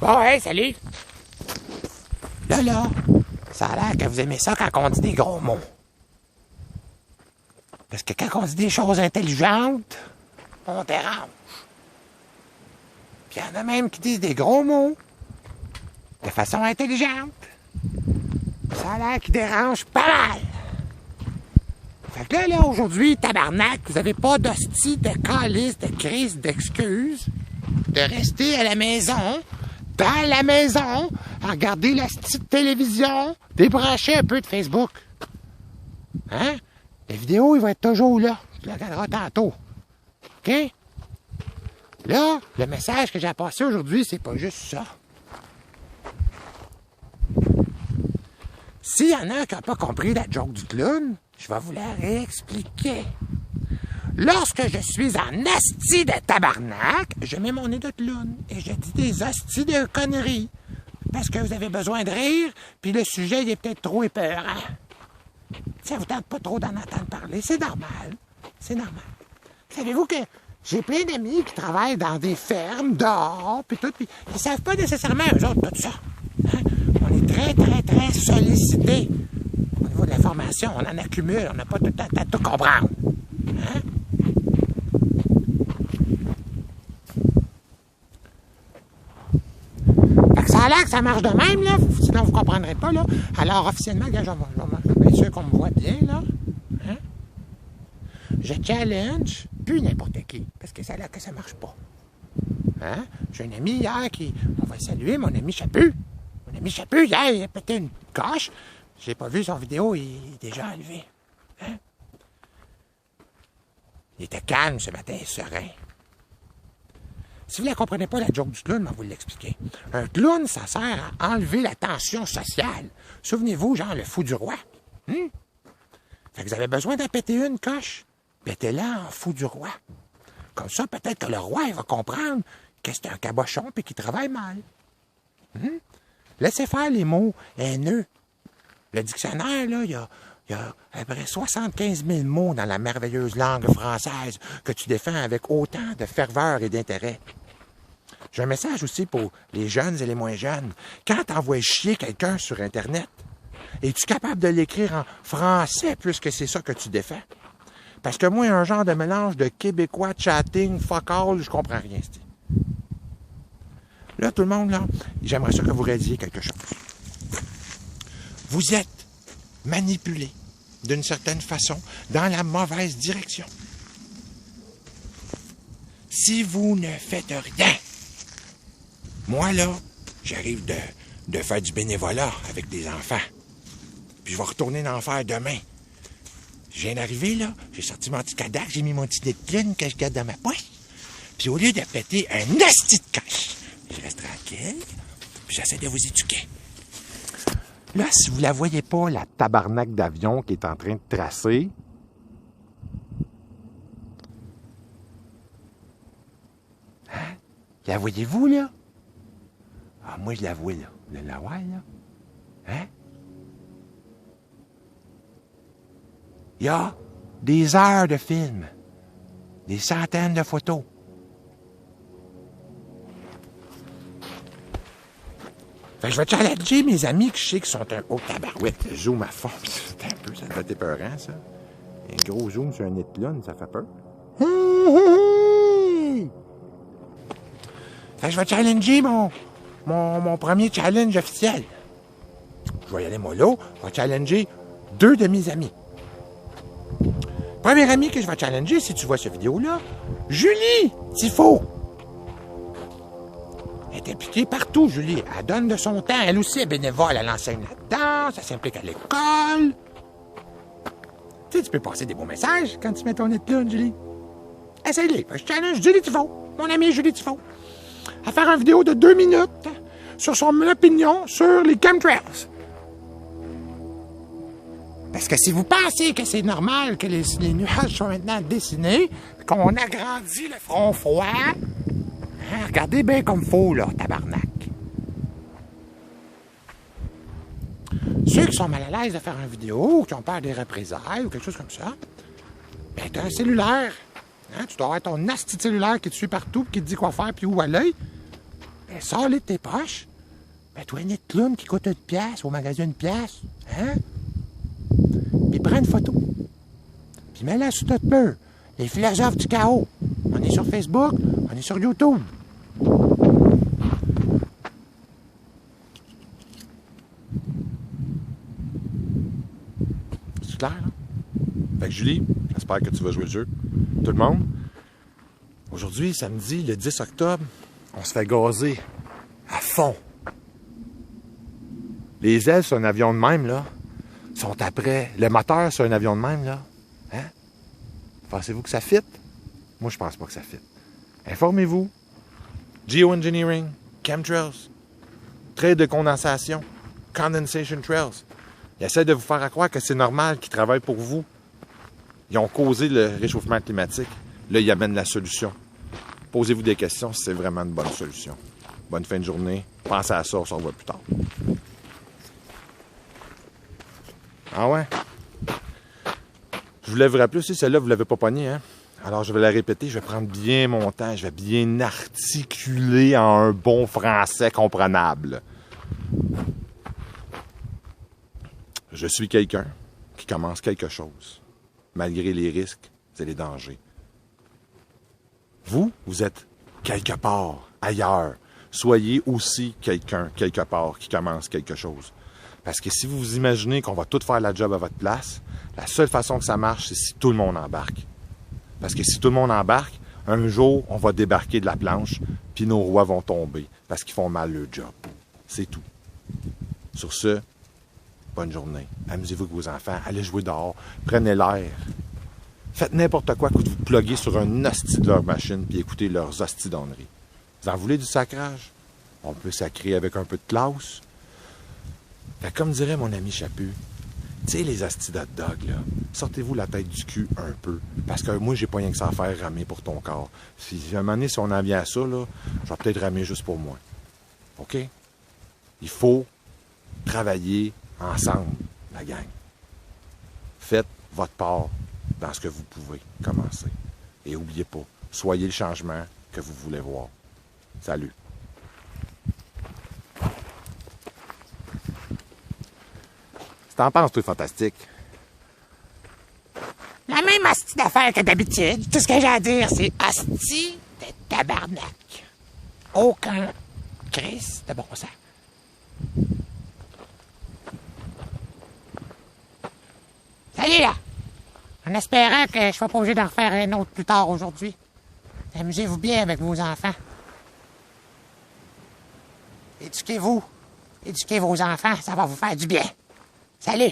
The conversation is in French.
Bon, hey, salut! Là, ça a l'air que vous aimez ça quand on dit des gros mots. Parce que quand on dit des choses intelligentes, on dérange. Puis il y en a même qui disent des gros mots de façon intelligente. Ça a l'air qu'ils dérangent pas mal. Fait que là, aujourd'hui, tabarnak, vous avez pas d'hostie, de calice, de crise, d'excuses de rester à la maison, dans la maison, à regarder la petite télévision, débrancher un peu de Facebook. Hein? La vidéo, il va être toujours là. Tu la regarderas tantôt. OK? Là, le message que j'ai à passer aujourd'hui, c'est pas juste ça. S'il y en a qui n'ont pas compris la joke du clown, je vais vous la réexpliquer. Lorsque je suis en asti de tabarnak, je mets mon nez de clown et je dis des astis de conneries. Parce que vous avez besoin de rire, puis le sujet il est peut-être trop épeurant. Ça vous tente pas trop d'en entendre parler, c'est normal. C'est normal. Savez-vous que j'ai plein d'amis qui travaillent dans des fermes, dehors, puis tout, puis ils savent pas nécessairement, eux autres, tout ça. Hein? On est très, très, très sollicités au niveau de l'information. On en accumule, on n'a pas tout le temps à tout comprendre. Hein? Fait que ça a l'air que ça marche de même, là, sinon vous ne comprendrez pas, là. Alors, officiellement, je vais bien sûr qu'on me voit bien, là. Hein? Je challenge plus n'importe qui, parce que ça a l'air que ça marche pas. Hein? J'ai un ami hier qui... On va saluer mon ami Chaput. Mon ami Chaput, hier, il a pété une coche. J'ai pas vu son vidéo, il est déjà enlevé. Hein? Il était calme ce matin, serein. Si vous ne comprenez pas, la joke du clown, je vais vous l'expliquer. Un clown, ça sert à enlever la tension sociale. Souvenez-vous, genre le fou du roi. Fait que vous avez besoin d'en péter une coche. Pétez-la en fou du roi. Comme ça, peut-être que le roi il va comprendre que c'est un cabochon et qu'il travaille mal. Laissez faire les mots haineux. Le dictionnaire, là, il y a à peu près 75 000 mots dans la merveilleuse langue française que tu défends avec autant de ferveur et d'intérêt. J'ai un message aussi pour les jeunes et les moins jeunes. Quand tu envoies chier quelqu'un sur Internet, es-tu capable de l'écrire en français puisque c'est ça que tu défends? Parce que moi, un genre de mélange de québécois, chatting, fuck all, je comprends rien. Là, tout le monde, là, j'aimerais ça que vous réalisiez quelque chose. Vous êtes manipulé d'une certaine façon dans la mauvaise direction. Si vous ne faites rien, moi, là, j'arrive de faire du bénévolat avec des enfants. Puis je vais retourner en faire demain. Je viens d'arriver, là, j'ai sorti mon petit Kodak, j'ai mis mon petit nez de clown que je garde dans ma poche. Puis au lieu de péter un asti de coche, je reste tranquille, puis j'essaie de vous éduquer. Là, si vous la voyez pas, la tabarnak d'avion qui est en train de tracer, hein? La voyez-vous, là? Ah, moi, je la vois, là. Vous la voir, là? Hein? Il y a des heures de films, des centaines de photos. Fait que je vais challenger mes amis que je sais qui sont un haut tabarouette. Je zoom à fond. C'est un peu, ça doit être épeurant, ça. Un gros zoom sur un nez de clown, ça fait peur. Fait que je vais challenger mon premier challenge officiel. Je vais y aller mollo. Je vais challenger 2 de mes amis. Premier ami que je vais challenger, si tu vois cette vidéo-là, Julie Tifo. Elle est impliquée partout, Julie. Elle donne de son temps. Elle aussi est bénévole. Elle enseigne la danse. Elle s'implique à l'école. Tu sais, tu peux passer des bons messages quand tu mets ton nez de clown, Julie. Essaye-les. Je challenge Julie Tifo, mon amie Julie Tifo, à faire une vidéo de 2 minutes sur son opinion sur les chemtrails. Parce que si vous pensez que c'est normal que les nuages soient maintenant dessinés, qu'on agrandit le front froid, hein, regardez bien comme faut, là, tabarnak. Ceux qui sont mal à l'aise de faire une vidéo, ou qui ont peur des représailles, ou quelque chose comme ça, ben t'as un cellulaire. Hein, tu dois avoir ton asti de cellulaire qui te suit partout, qui te dit quoi faire, puis où aller. Ben, sors-les de tes poches. Mets-toi une clown qui coûte 1 pièce au magasin 1 pièce. Hein? Puis prends une photo. Puis mets-la sur notre mur. Les philosophes du chaos. On est sur Facebook, on est sur YouTube. C'est clair, là? Fait que Julie, j'espère que tu vas jouer le jeu. Tout le monde, aujourd'hui, samedi, le 10 octobre, on se fait gazer à fond. Les ailes sur un avion de même, là, sont après. Le moteur sur un avion de même, là, hein? Pensez-vous que ça fit? Moi, je pense pas que ça fit. Informez-vous. Geoengineering, chemtrails, traits de condensation, condensation trails. Ils essaient de vous faire croire que c'est normal qu'ils travaillent pour vous. Ils ont causé le réchauffement climatique. Là, ils amènent la solution. Posez-vous des questions si c'est vraiment une bonne solution. Bonne fin de journée. Pensez à ça, on se revoit plus tard. Ah ouais? Je voulais vous rappeler aussi, celle-là, vous ne l'avez pas pognée, hein? Alors, je vais la répéter, je vais prendre bien mon temps, je vais bien articuler en un bon français comprenable. Je suis quelqu'un qui commence quelque chose, malgré les risques et les dangers. Vous, vous êtes quelque part, ailleurs. Soyez aussi quelqu'un, quelque part, qui commence quelque chose. Parce que si vous vous imaginez qu'on va tout faire la job à votre place, la seule façon que ça marche, c'est si tout le monde embarque. Parce que si tout le monde embarque, un jour, on va débarquer de la planche, puis nos rois vont tomber, parce qu'ils font mal leur job. C'est tout. Sur ce, bonne journée. Amusez-vous avec vos enfants, allez jouer dehors, prenez l'air. Faites n'importe quoi que vous pluguez sur un hostie de leur machine, puis écoutez leurs hosties d'onneries. Vous en voulez du sacrage? On peut sacrer avec un peu de classe. Fait comme dirait mon ami Chaput, tu sais, les hosties d'hot dog, là, sortez-vous la tête du cul un peu. Parce que moi, j'ai pas rien que ça à faire ramer pour ton corps. Si à un moment donné, si on en vient à ça, là, je vais peut-être ramer juste pour moi. OK? Il faut travailler ensemble, la gang. Faites votre part dans ce que vous pouvez commencer. Et n'oubliez pas, soyez le changement que vous voulez voir. Salut! T'en penses, toi, fantastique? La même hostie d'affaires que d'habitude. Tout ce que j'ai à dire, c'est hostie de tabarnak. Aucun Chris de bon sens. Salut, là! En espérant que je ne sois pas obligé d'en refaire un autre plus tard aujourd'hui. Amusez-vous bien avec vos enfants. Éduquez-vous. Éduquez vos enfants, ça va vous faire du bien. Salut!